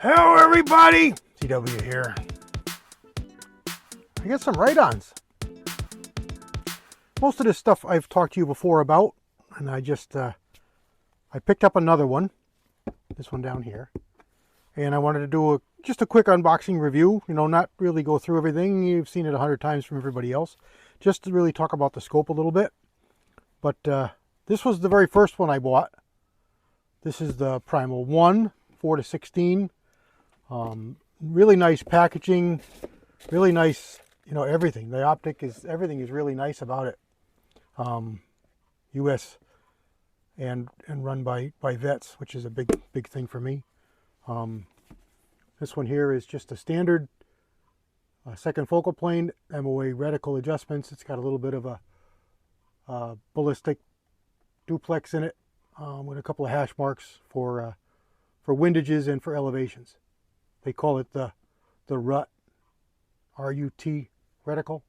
Hello everybody, TW here. I got some RITONs. Most of this stuff I've talked to you before about, and I picked up another one, this one down here, and I wanted to do just a quick unboxing review, not really go through everything. You've seen it 100 times from everybody else, just to really talk about the scope a little bit. But this was the very first one I bought. This is the Primal 1, 4-16. Really nice packaging, really nice, everything. The everything is really nice about it. US and run by vets, which is a big thing for me. This one here is just a standard second focal plane MOA reticle adjustments. It's got a little bit of a ballistic duplex in it, with a couple of hash marks for windages and for elevations. They call it the RUT, R-U-T reticle,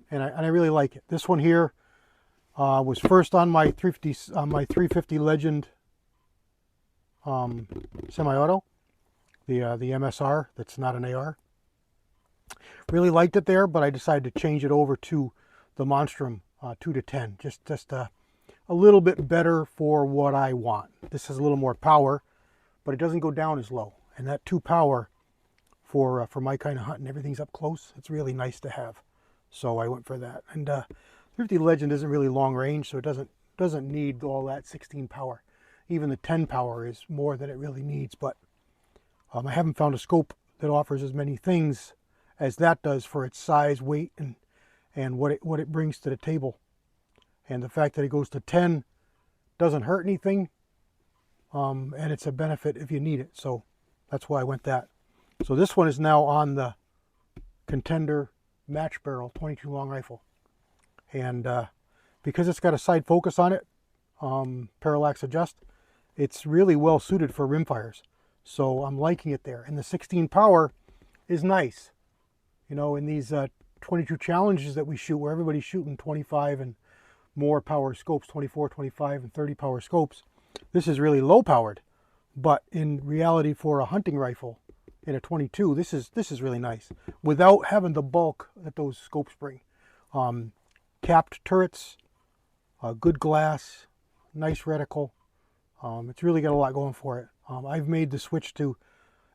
and I really like it. This one here was first on my 350 Legend semi-auto, the MSR. That's not an AR. Really liked it there, but I decided to change it over to the Monstrum 2-10. Just a little bit better for what I want. This has a little more power, but it doesn't go down as low. And that 2 power for my kind of hunting, everything's up close. It's really nice to have. So I went for that. And 350 Legend isn't really long range, so it doesn't need all that 16 power. Even the 10 power is more than it really needs. But I haven't found a scope that offers as many things as that does for its size, weight, and what it brings to the table. And the fact that it goes to 10 doesn't hurt anything, and it's a benefit if you need it. So that's why I went that. So this one is now on the Contender Match Barrel 22 long rifle, and because it's got a side focus on it, parallax adjust, it's really well suited for rimfires. So I'm liking it there, and the 16 power is nice. In these 22 challenges that we shoot, where everybody's shooting 25 and more power scopes, 24, 25, and 30 power scopes, this is really low powered. But in reality, for a hunting rifle in a 22, this is really nice without having the bulk that those scopes bring. Capped turrets, good glass, nice reticle. It's really got a lot going for it. I've made the switch to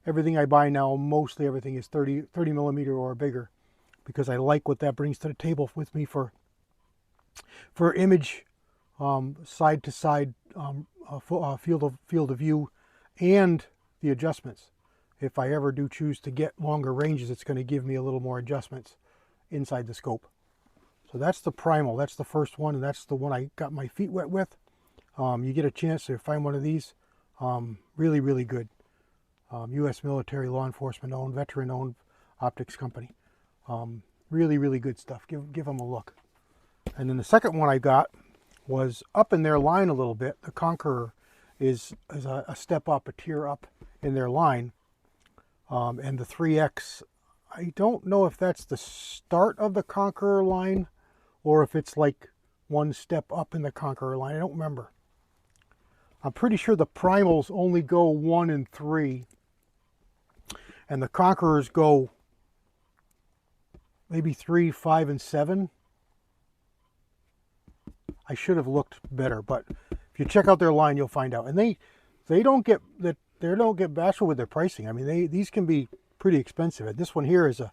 everything I buy now. Mostly everything is 30 millimeter or bigger, because I like what that brings to the table with me for image, side to side, field of view, and the adjustments. If I ever do choose to get longer ranges, it's going to give me a little more adjustments inside the scope. So that's the Primal. That's the first one, and that's the one I got my feet wet with. You get a chance to find one of these, really good. U.S. military, law enforcement owned, veteran owned optics company. Really good stuff. Give them a look. And then the second one I got was up in their line a little bit. The Conqueror is a step up, a tier up in their line. And the 3X, I don't know if that's the start of the Conqueror line or if it's like one step up in the Conqueror line. I don't remember. I'm pretty sure the Primals only go 1 and 3, and the Conquerors go maybe 3, 5, and 7. I should have looked better, but if you check out their line, you'll find out. And they don't get bashful with their pricing. I mean, these can be pretty expensive. This one here is a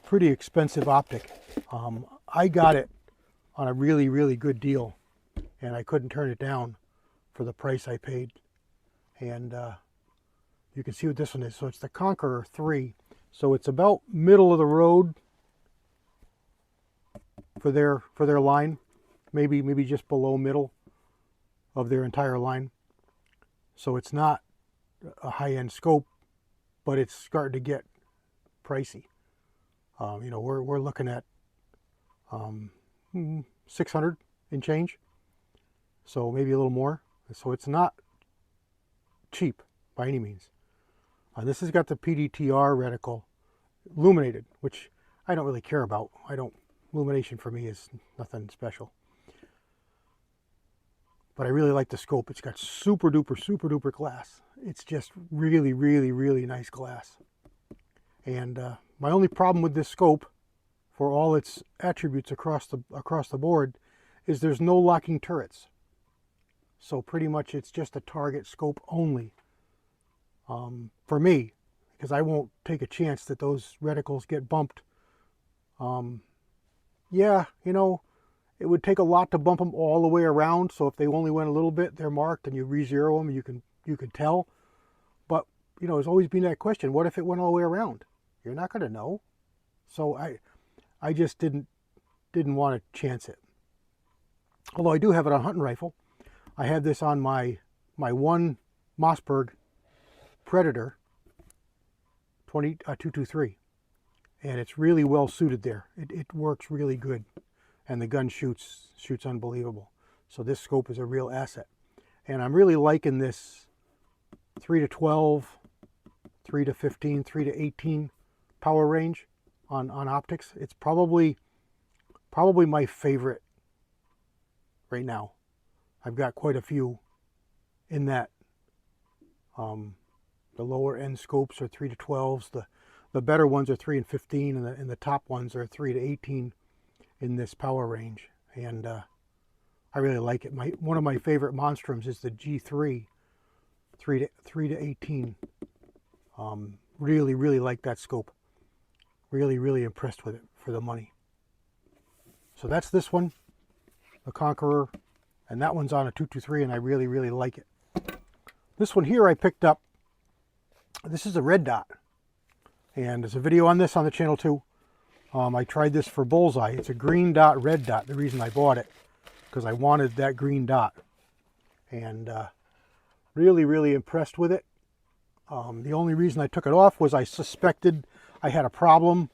pretty expensive optic. I got it on a really good deal, and I couldn't turn it down for the price I paid. And you can see what this one is. So it's the Conqueror 3. So it's about middle of the road for their line, maybe just below middle of their entire line. So it's not a high-end scope, but it's starting to get pricey. We're looking at 600 and change, so maybe a little more. So it's not cheap by any means. This has got the PDTR reticle illuminated, which I don't really care about. Illumination for me is nothing special. But I really like the scope. It's got super duper glass it's just really, really, really nice glass. And my only problem with this scope, for all its attributes across the board, is there's no locking turrets. So pretty much it's just a target scope only for me, because I won't take a chance that those reticles get bumped. Yeah, you know, it would take a lot to bump them all the way around. So if they only went a little bit, they're marked, and you re-zero them, you can tell. But you know, there's always been that question: what if it went all the way around? You're not going to know. So I just didn't want to chance it. Although I do have it on hunting rifle. I had this on my one Mossberg Predator 223, and it's really well suited there. It works really good, and the gun shoots unbelievable. So this scope is a real asset, and I'm really liking this 3 to 12, 3 to 15, 3 to 18 power range on optics. It's probably my favorite right now. I've got quite a few in that. The lower end scopes are 3 to 12s. The better ones are 3 and 15, and the top ones are 3 to 18 in this power range. And I really like it. One of my favorite monstrums is the G3, 3 to 18. Really, really like that scope. Really, really impressed with it for the money. So that's this one, the Conqueror, and that one's on a 223, and I really, really like it. This one here I picked up. This is a red dot, and there's a video on this on the channel too. I tried this for bullseye. It's a green dot, red dot. The reason I bought it, because I wanted that green dot, and really, really impressed with it. The only reason I took it off was I suspected I had a problem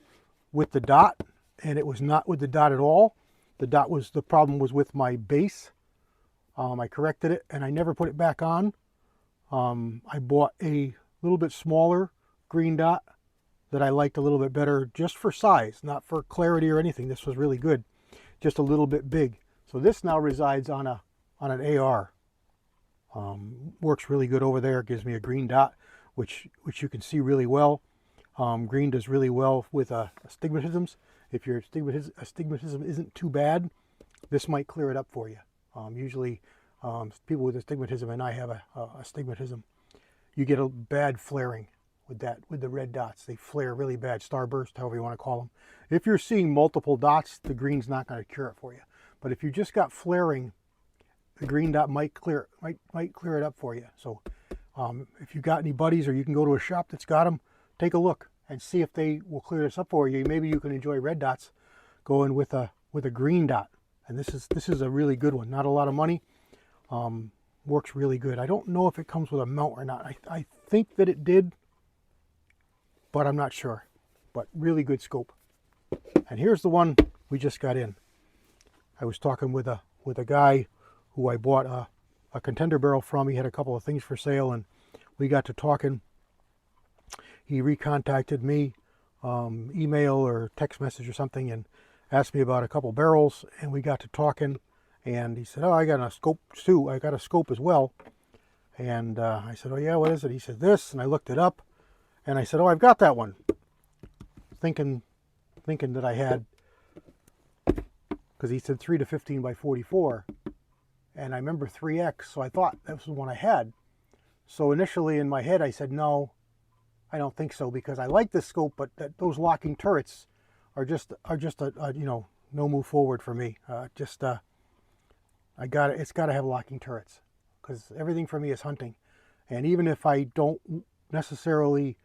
with the dot, and it was not with the dot at all. The problem was with my base. I corrected it, and I never put it back on. I bought a little bit smaller green dot that I liked a little bit better, just for size, not for clarity or anything. This was really good, just a little bit big. So this now resides on an AR. Works really good over there. Gives me a green dot, which you can see really well. Green does really well with astigmatisms. If your astigmatism isn't too bad, this might clear it up for you. Usually people with astigmatism, and I have a astigmatism, you get a bad flaring with the red dots. They flare really bad, starburst, however you want to call them. If you're seeing multiple dots, the green's not going to cure it for you. But if you just got flaring, the green dot might clear it up for you. So if you got any buddies, or you can go to a shop that's got them, take a look and see if they will clear this up for you. Maybe you can enjoy red dots going with a green dot. And this is a really good one. Not a lot of money. Works really good. I don't know if it comes with a mount or not. I think that it did, but I'm not sure. But really good scope. And here's the one we just got in. I was talking with a guy who I bought a contender barrel from. He had a couple of things for sale, and we got to talking. He recontacted me, email or text message or something, and asked me about a couple barrels, and we got to talking. And he said, "Oh, I got a scope too. I got a scope as well." And I said, "Oh yeah, what is it?" He said, "This," and I looked it up, and I said, "Oh, I've got that one," thinking that I had, because he said 3 to 15 by 44, and I remember 3X, so I thought that was the one I had. So initially in my head I said, no, I don't think so, because I like this scope, but those locking turrets are just a you know, no move forward for me. It's got to have locking turrets, because everything for me is hunting. And even if I don't necessarily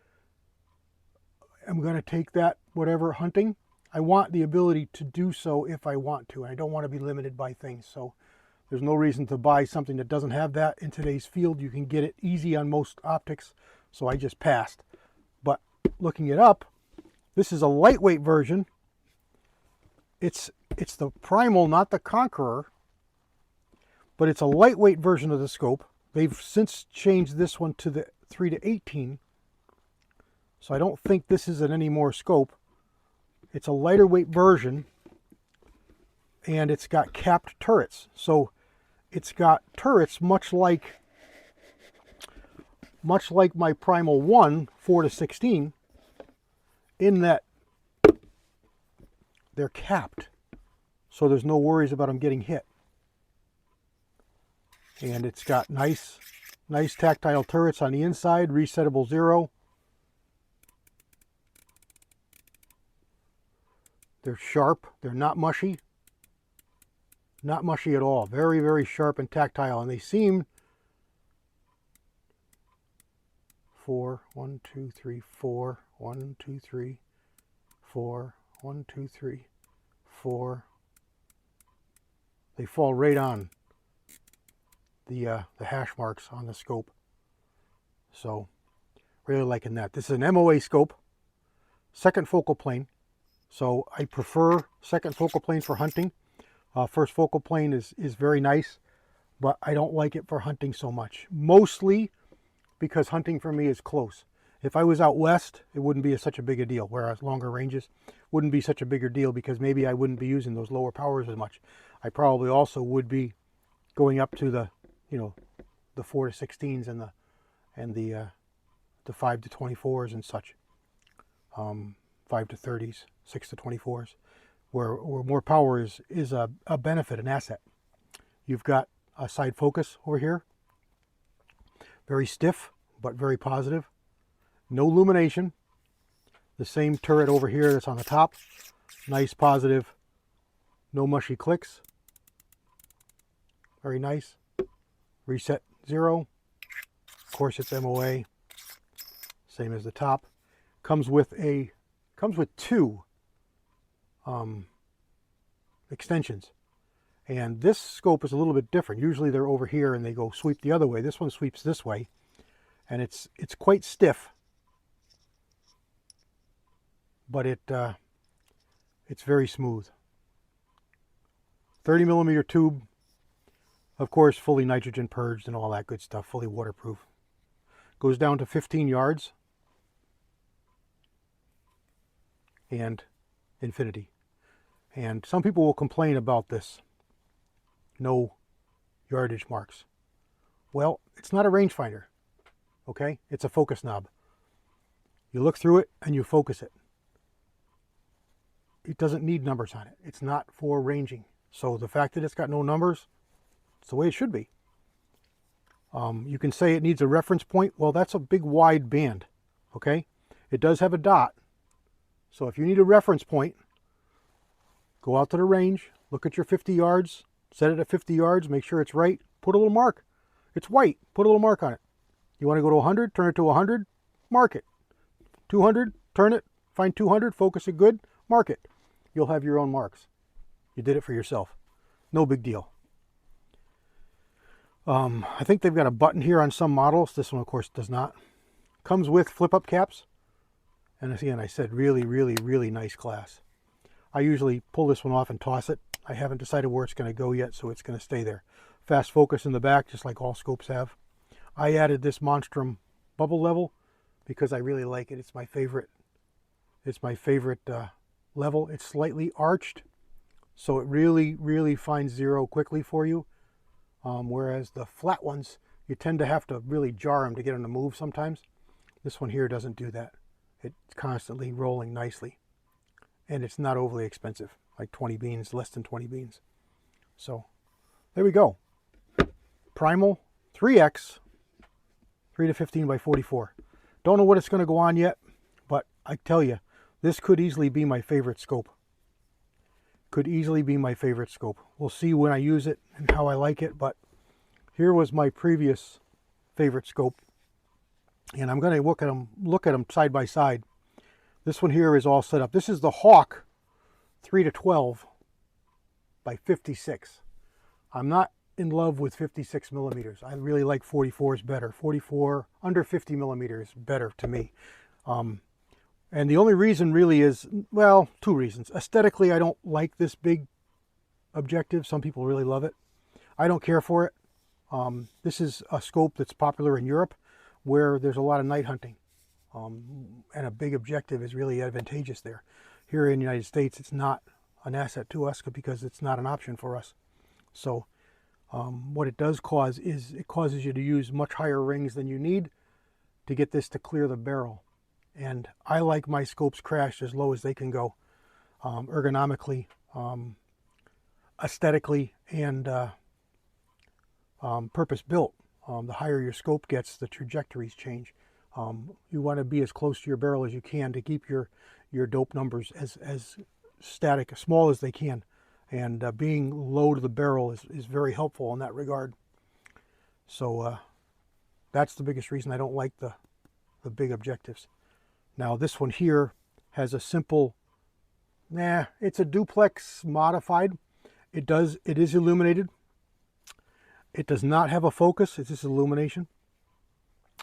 am going to take that whatever hunting, I want the ability to do so if I want to. And I don't want to be limited by things. So there's no reason to buy something that doesn't have that in today's field. You can get it easy on most optics, so I just passed. But looking it up, this is a lightweight version. It's the Primal, not the Conqueror, but it's a lightweight version of the scope. They've since changed this one to the 3 to 18, so I don't think this is an any more scope. It's a lighter weight version, and it's got capped turrets. So it's got turrets much like much like my Primal 1 4-16, in that they're capped, so there's no worries about them getting hit. And it's got nice tactile turrets on the inside, resettable 0. They're sharp, they're not mushy. Not mushy at all. Very, very sharp and tactile, and they seem 4, 1, 2, 3, 4, 1, 2, 3, 4, 1, 2, 3, 4. They fall right on the hash marks on the scope. So really liking that. This is an MOA scope, second focal plane. So I prefer second focal plane for hunting. First focal plane is very nice, but I don't like it for hunting so much. Mostly because hunting for me is close. If I was out west, it wouldn't be such a big a deal, whereas longer ranges wouldn't be such a bigger deal because maybe I wouldn't be using those lower powers as much. I probably also would be going up to the, you know, the 4-16s and the 5-24s and such, 5-30s, 6-24s, where more power is a benefit, an asset. You've got a side focus over here, very stiff but very positive. No illumination. The same turret over here that's on the top, nice positive, no mushy clicks. Very nice. Reset 0. Of course it's MOA. Same as the top. Comes with two extensions. And this scope is a little bit different. Usually they're over here and they go sweep the other way. This one sweeps this way. And it's quite stiff. But it's very smooth. 30mm tube. Of course, fully nitrogen purged and all that good stuff, fully waterproof. Goes down to 15 yards and infinity. And some people will complain about this. No yardage marks. Well, it's not a rangefinder, okay? It's a focus knob. You look through it and you focus it. It doesn't need numbers on it. It's not for ranging. So the fact that it's got no numbers, it's the way it should be. You can say it needs a reference point. Well, that's a big wide band, okay? It does have a dot. So if you need a reference point, go out to the range, look at your 50 yards, set it at 50 yards, make sure it's right, put a little mark. It's white, put a little mark on it. You want to go to 100, turn it to 100, mark it. 200, turn it, find 200, focus it good, mark it. You'll have your own marks. You did it for yourself. No big deal. I think they've got a button here on some models. This one, of course, does not. Comes with flip-up caps. And again, I said really, really, really nice glass. I usually pull this one off and toss it. I haven't decided where it's going to go yet, so it's going to stay there. Fast focus in the back, just like all scopes have. I added this Monstrum bubble level because I really like it. It's my favorite. It's my favorite level. It's slightly arched, so it really, really finds zero quickly for you. Whereas the flat ones, you tend to have to really jar them to get them to move sometimes. This one here doesn't do that. It's constantly rolling nicely. And it's not overly expensive, like 20 beans, less than 20 beans. So there we go. Primal 3X, 3-15 by 44. Don't know what it's going to go on yet, but I tell you, this could easily be my favorite scope. Could easily be my favorite scope. We'll see when I use it and how I like it, but here was my previous favorite scope. And I'm going to look at them side by side. This one here is all set up. This is the Hawk 3-12 by 56. I'm not in love with 56 millimeters. I really like 44s better. 44 under 50 millimeters better to me. And the only reason really is, well, two reasons. Aesthetically, I don't like this big objective. Some people really love it. I don't care for it. This is a scope that's popular in Europe where there's a lot of night hunting. And a big objective is really advantageous there. Here in the United States, it's not an asset to us because it's not an option for us. So what it does cause is it causes you to use much higher rings than you need, to get this to clear the barrel. And I like my scopes crashed as low as they can go, ergonomically, aesthetically, and purpose built. The higher your scope gets, the trajectories change. You want to be as close to your barrel as you can to keep your dope numbers as static, small as they can. And being low to the barrel is very helpful in that regard. So that's the biggest reason I don't like the big objectives. Now this one here has a simple, it's a duplex modified. It is illuminated. It does not have a focus. It's just illumination.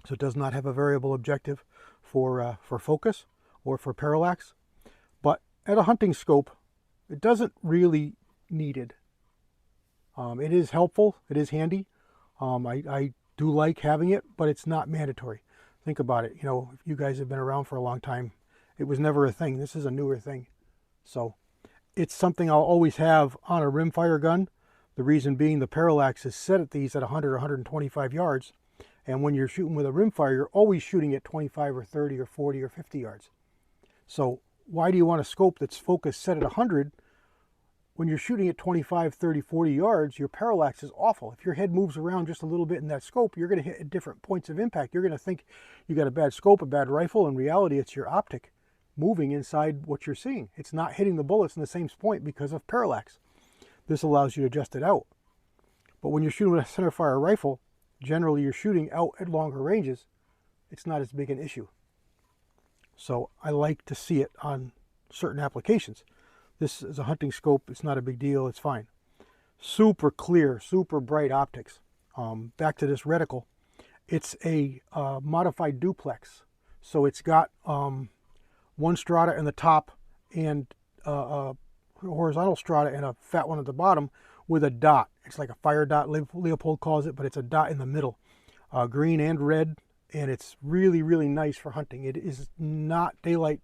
So it does not have a variable objective for focus or for parallax. But at a hunting scope, it doesn't really need it. It is helpful. It is handy. I do like having it, but it's not mandatory. Think about it. You know, if you guys have been around for a long time, it was never a thing. This is a newer thing. So it's something I'll always have on a rimfire gun. The reason being the parallax is set at these at 100 or 125 yards. And when you're shooting with a rimfire, you're always shooting at 25 or 30 or 40 or 50 yards. So why do you want a scope that's focus set at 100? When you're shooting at 25, 30, 40 yards, your parallax is awful. If your head moves around just a little bit in that scope, you're going to hit at different points of impact. You're going to think you got a bad scope, a bad rifle. In reality, it's your optic moving inside what you're seeing. It's not hitting the bullets in the same point because of parallax. This allows you to adjust it out. But when you're shooting with a centerfire rifle, generally you're shooting out at longer ranges. It's not as big an issue. So I like to see it on certain applications. This is a hunting scope. It's not a big deal. It's fine. Super clear, super bright optics. Back to this reticle. It's a modified duplex. So it's got one strata in the top and horizontal strata and a fat one at the bottom with a dot. It's like a fire dot, Leopold calls it, but it's a dot in the middle. Green and red, and it's really, really nice for hunting. It is not daylight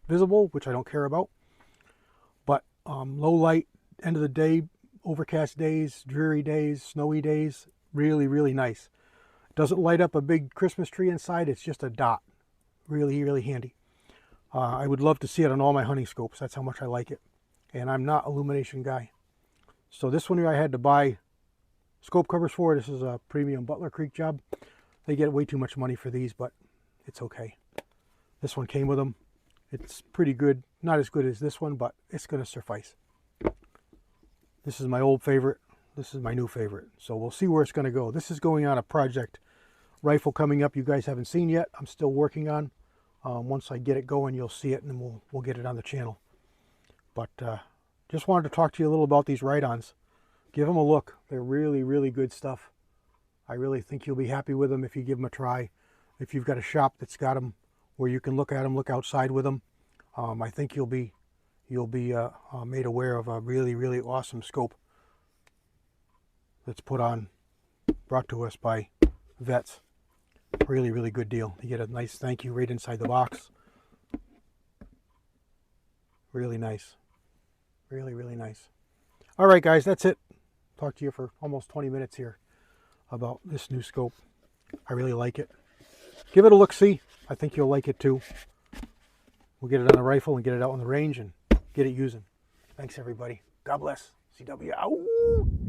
visible, which I don't care about. But low light, end of the day, overcast days, dreary days, snowy days, really, really nice. It doesn't light up a big Christmas tree inside. It's just a dot. Really, really handy. I would love to see it on all my hunting scopes. That's how much I like it. And I'm not an illumination guy. So this one here I had to buy scope covers for. This is a premium Butler Creek job. They get way too much money for these, but it's okay. This one came with them. It's pretty good. Not as good as this one, but it's going to suffice. This is my old favorite. This is my new favorite. So we'll see where it's going to go. This is going on a project rifle coming up you guys haven't seen yet. I'm still working on. Once I get it going, you'll see it, and then we'll get it on the channel. But just wanted to talk to you a little about these Ritons. Give them a look. They're really, really good stuff. I really think you'll be happy with them if you give them a try. If you've got a shop that's got them where you can look at them, look outside with them, I think you'll be made aware of a really, really awesome scope that's brought to us by vets. Really, really good deal. You get a nice thank you right inside the box. Really nice. Really, really nice. All right, guys, that's it. Talked to you for almost 20 minutes here about this new scope. I really like it. Give it a look-see. I think you'll like it too. We'll get it on the rifle and get it out on the range and get it using. Thanks, everybody. God bless. CW out.